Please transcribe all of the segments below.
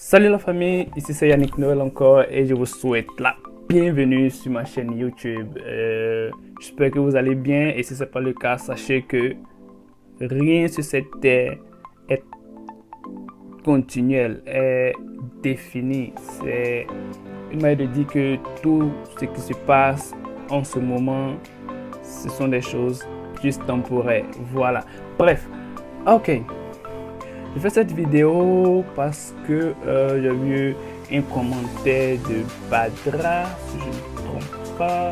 Salut la famille, ici c'est Yannick Noël encore et je vous souhaite la bienvenue sur ma chaîne YouTube. J'espère que vous allez bien et si ce n'est pas le cas, sachez que rien sur cette terre est continuel, est défini. C'est une manière de dire que tout ce qui se passe en ce moment, ce sont des choses juste temporaires. Voilà. Bref, ok. Je fais cette vidéo parce que j'ai vu un commentaire de Badra, si je ne me trompe pas.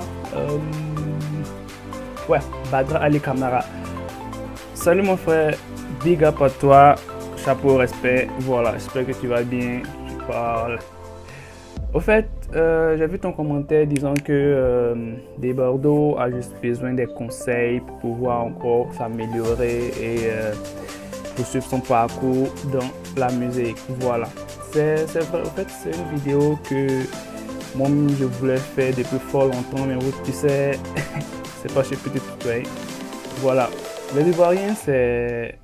Ouais, Badra Ali Kamara. Salut mon frère, big up à toi, chapeau, respect. Voilà, j'espère que tu vas bien. Je parle. Au fait, j'ai vu ton commentaire disant que Desbordeaux a juste besoin des conseils pour pouvoir encore s'améliorer et poursuivre son parcours dans la musique. Voilà, c'est vrai. En fait, c'est une vidéo que moi je voulais faire depuis fort longtemps, mais tu sais, c'est pas chez Petit Tutoy. Voilà, les Ivoiriens, c'est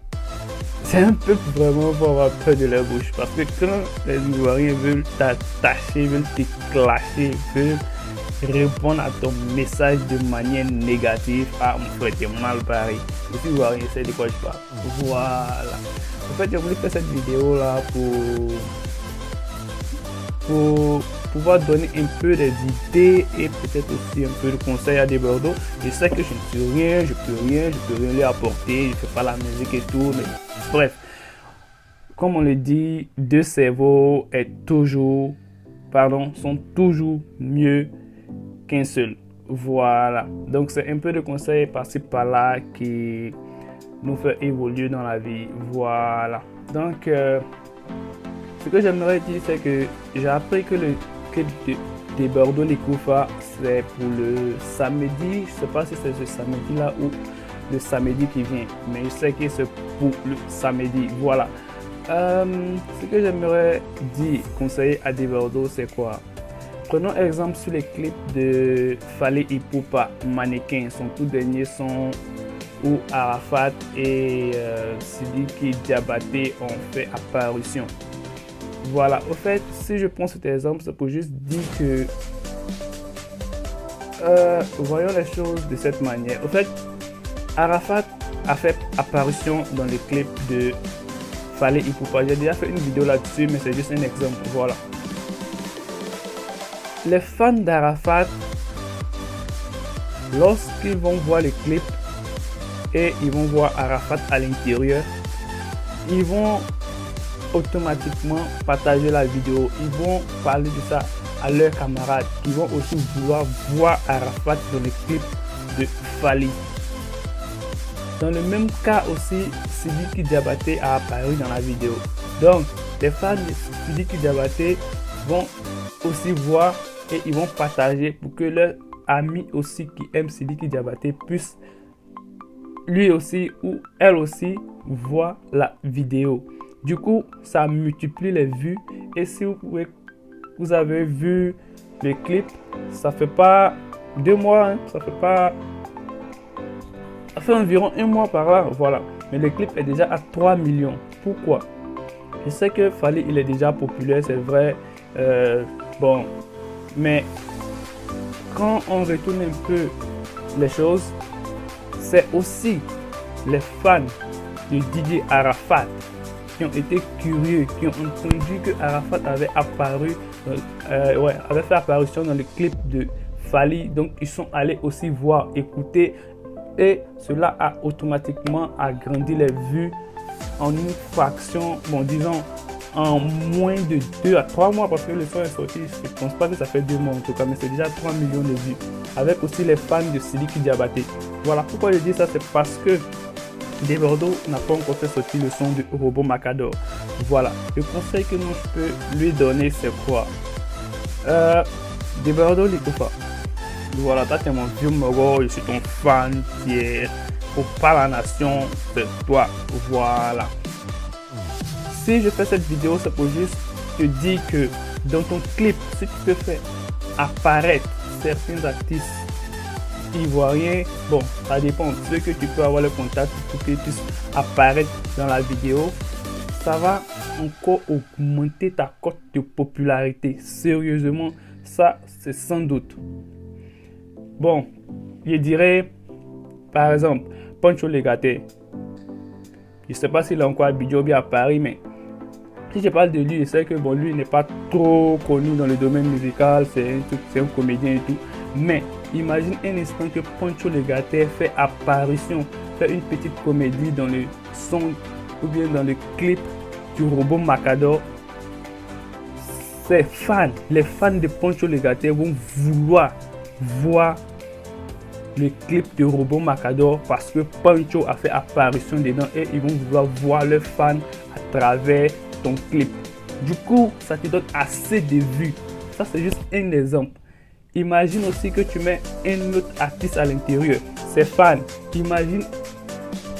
un peu vraiment pour avoir peur de leur bouche, parce que quand les Ivoiriens veulent t'attacher, veulent te clasher, veulent répondre à ton message de manière négative, ah mon frère, t'es mal barré. Les Ivoiriens, c'est de quoi je parle. Voilà. En fait, j'ai voulu faire cette vidéo là pour pouvoir donner un peu des idées et peut-être aussi un peu de conseils à Desbordeaux. Je sais que je ne suis rien, je peux rien lui apporter, je ne fais pas la musique et tout, mais bref. Comme on le dit, deux cerveaux sont toujours mieux qu'un seul. Voilà. Donc c'est un peu de conseils par-ci par-là qui nous fait évoluer dans la vie. Voilà. Donc ce que j'aimerais dire, c'est que j'ai appris que le clip de Desbordeaux les Koufa, c'est pour le samedi. Je sais pas si c'est ce samedi là ou le samedi qui vient, mais je sais que c'est pour le samedi. Voilà. Ce que j'aimerais dire, conseiller à Desbordeaux, c'est quoi? Prenons exemple sur les clips de Fally Ipupa, Mannequin, son tout dernier son où Arafat et Sidiki Diabaté ont fait apparition. Voilà, au fait, si je prends cet exemple, c'est pour juste dire que voyons les choses de cette manière. Au fait, Arafat a fait apparition dans le clip de Fally Ipupa. J'ai déjà fait une vidéo là-dessus, mais c'est juste un exemple. Voilà. Les fans d'Arafat, lorsqu'ils vont voir le clip et ils vont voir Arafat à l'intérieur, ils vont automatiquement partager la vidéo. Ils vont parler de ça à leurs camarades qui vont aussi vouloir voir Arafat dans le clip de Fally. Dans le même cas aussi, Sidiki Diabaté a apparu dans la vidéo. Donc, les fans de Sidiki Diabaté vont aussi voir et ils vont partager pour que leurs amis aussi qui aiment Sidiki Diabaté puissent lui aussi ou elle aussi voir la vidéo. Du coup, ça multiplie les vues et si vous avez vu le clip, ça fait pas 2 mois, hein, ça fait environ 1 mois par là, voilà. Mais le clip est déjà à 3 millions. Pourquoi? Je sais que Fally, il est déjà populaire, c'est vrai. Bon, mais quand on retourne un peu les choses, c'est aussi les fans de DJ Arafat qui ont été curieux, qui ont entendu que Arafat avait fait apparition dans le clip de Fally. Donc ils sont allés aussi voir, écouter, et cela a automatiquement agrandi les vues en une fraction, bon disons en moins de 2 à 3 mois, parce que le son est sorti, je ne pense pas que ça fait 2 mois en tout cas, mais c'est déjà 3 millions de vues, avec aussi les fans de Sidiki Diabaté. Voilà pourquoi je dis ça, c'est parce que Desbordeaux n'a pas encore fait sortir le son de Robot Macador. Voilà, le conseil que moi je peux lui donner, c'est quoi? Desbordeaux les Koufa. Voilà, toi t'es mon vieux Moro, je suis ton fan, Pierre. Pour pas la nation, c'est toi. Voilà. Si je fais cette vidéo, c'est pour juste te dire que dans ton clip, si tu peux faire apparaître certains artistes ivoiriens, bon, ça dépend. Ceux que tu peux avoir le contact pour qu'ils puissent apparaître dans la vidéo, ça va encore augmenter ta cote de popularité. Sérieusement, ça, c'est sans doute. Bon, je dirais, par exemple, Pancho Legaté. Je ne sais pas s'il est encore à Abidjan ou bien à Paris, mais si je parle de lui, je sais que bon, lui n'est pas trop connu dans le domaine musical, c'est un comédien et tout. Mais imagine un instant que Pancho Legaté fait apparition, fait une petite comédie dans le son ou bien dans le clip du robot Macador. Ses fans, les fans de Pancho Legaté vont vouloir voir le clip de robot Macador parce que Pancho a fait apparition dedans et ils vont vouloir voir leurs fans à travers ton clip. Du coup, ça te donne assez de vues. Ça, c'est juste un exemple. Imagine aussi que tu mets un autre artiste à l'intérieur. Ses fans. Imagine.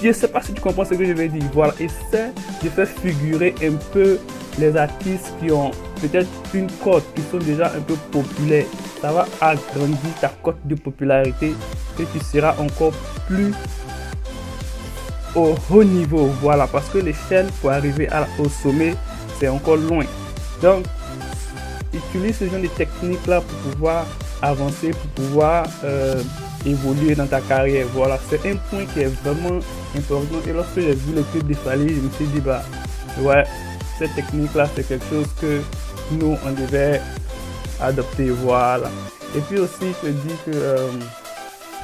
Je ne sais pas si tu comprends ce que je veux dire. Voilà. Essaie de faire figurer un peu les artistes qui ont peut-être une cote, qui sont déjà un peu populaires. Ça va agrandir ta cote de popularité et tu seras encore plus au haut niveau. Voilà. Parce que l'échelle pour arriver au sommet, c'est encore loin. Donc, utilise ce genre de technique là pour pouvoir avancer, pour pouvoir évoluer dans ta carrière. Voilà, c'est un point qui est vraiment important. Et lorsque j'ai vu le clip de Fally, je me suis dit bah ouais, cette technique là c'est quelque chose que nous on devait adopter. Voilà. Et puis aussi je te dis que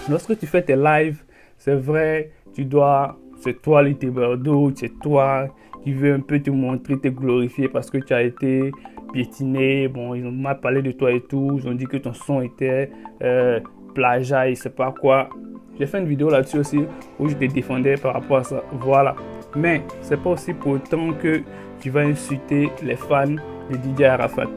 lorsque tu fais tes lives, c'est vrai, c'est toi l'Itéberdo, c'est toi qui veux un peu te montrer, te glorifier parce que tu as été piétiné. Bon, ils ont mal parlé de toi et tout. Ils ont dit que ton son était plagiat et je sais pas quoi. J'ai fait une vidéo là-dessus aussi où je te défendais par rapport à ça. Voilà. Mais c'est pas aussi pour autant que tu vas insulter les fans de DJ Arafat.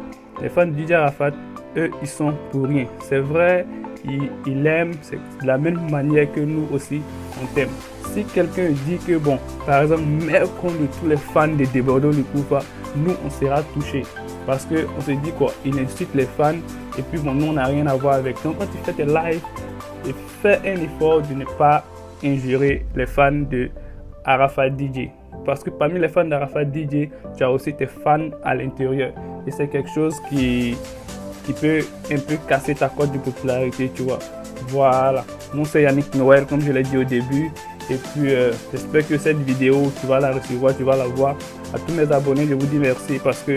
Les fans de DJ Arafat, eux, ils sont pour rien. C'est vrai, ils l'aiment, c'est de la même manière que nous aussi, on t'aime. Si quelqu'un dit que bon, par exemple, mère contre tous les fans de Débordons le Koufa, nous on sera touchés. Parce qu'on se dit quoi, il insulte les fans et puis bon, nous on n'a rien à voir avec. Donc quand tu fais tes lives, fais un effort de ne pas injurer les fans de Arafat DJ. Parce que parmi les fans d'Arafat DJ, tu as aussi tes fans à l'intérieur. Et c'est quelque chose qui peut un peu casser ta cote de popularité, tu vois. Voilà. Moi c'est Yannick Noël, comme je l'ai dit au début. Et puis j'espère que cette vidéo, tu vas la recevoir, tu vas la voir. À tous mes abonnés, je vous dis merci parce que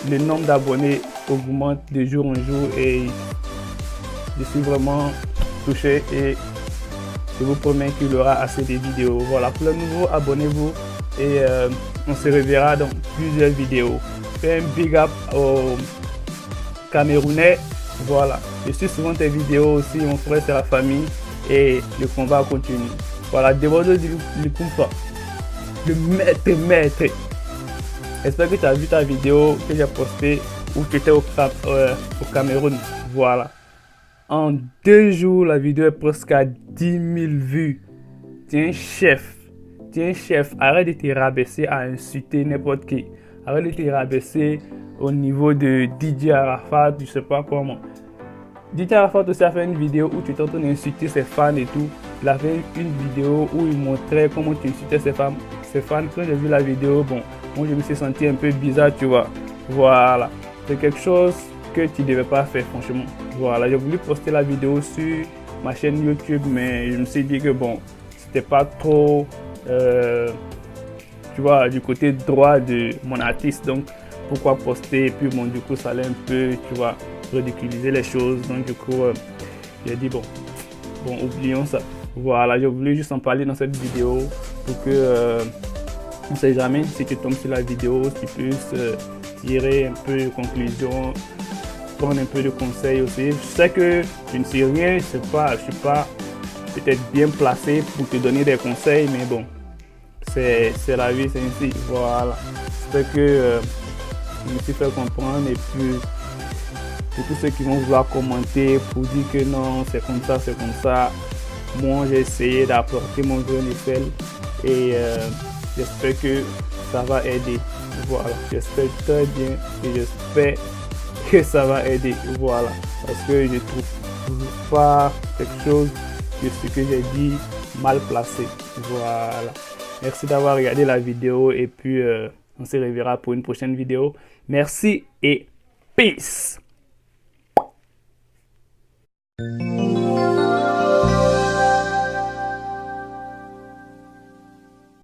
le nombre d'abonnés augmente de jour en jour et je suis vraiment touché et je vous promets qu'il y aura assez de vidéos. Voilà, pour les nouveaux, abonnez-vous et on se reverra dans plusieurs vidéos. Fais un big up aux Camerounais. Voilà, je suis souvent tes vidéos aussi, mon frère c'est la famille et le combat continue. Voilà, Débordons du Koufa, le maître. J'espère que tu as vu ta vidéo que j'ai postée où tu étais au Cameroun. Voilà. En 2 jours, la vidéo est presque à 10 000 vues. Tiens, chef. Arrête de te rabaisser à insulter n'importe qui. Arrête de te rabaisser au niveau de DJ Arafat, je sais pas comment. DJ Arafat aussi a fait une vidéo où tu étais en train d'insulter ses fans et tout. Il a fait une vidéo où il montrait comment tu insultais ses fans. Quand j'ai vu la vidéo, bon, moi je me suis senti un peu bizarre, tu vois. Voilà. C'est quelque chose que tu ne devais pas faire, franchement. Voilà, j'ai voulu poster la vidéo sur ma chaîne YouTube, mais je me suis dit que bon, c'était pas trop, tu vois, du côté droit de mon artiste. Donc, pourquoi poster? Et puis bon, du coup, ça allait un peu, tu vois, ridiculiser les choses. Donc, du coup, j'ai dit bon, oublions ça. Voilà, j'ai voulu juste en parler dans cette vidéo pour que, on ne sait jamais, si tu tombes sur la vidéo, tu puisses tirer un peu de conclusion, prendre un peu de conseils aussi. Je sais que je ne sais rien, je suis pas peut-être bien placé pour te donner des conseils, mais bon, c'est la vie, c'est ainsi. Voilà, j'espère que je me suis fait comprendre et puis pour tous ceux qui vont vouloir commenter pour dire que non, c'est comme ça, moi j'ai essayé d'apporter mon grain de sel et j'espère que ça va aider. Voilà, j'espère très bien et j'espère que ça va aider. Voilà, parce que je trouve pas quelque chose de ce que j'ai dit mal placé. Voilà, merci d'avoir regardé la vidéo et puis On se reverra pour une prochaine vidéo. Merci et peace!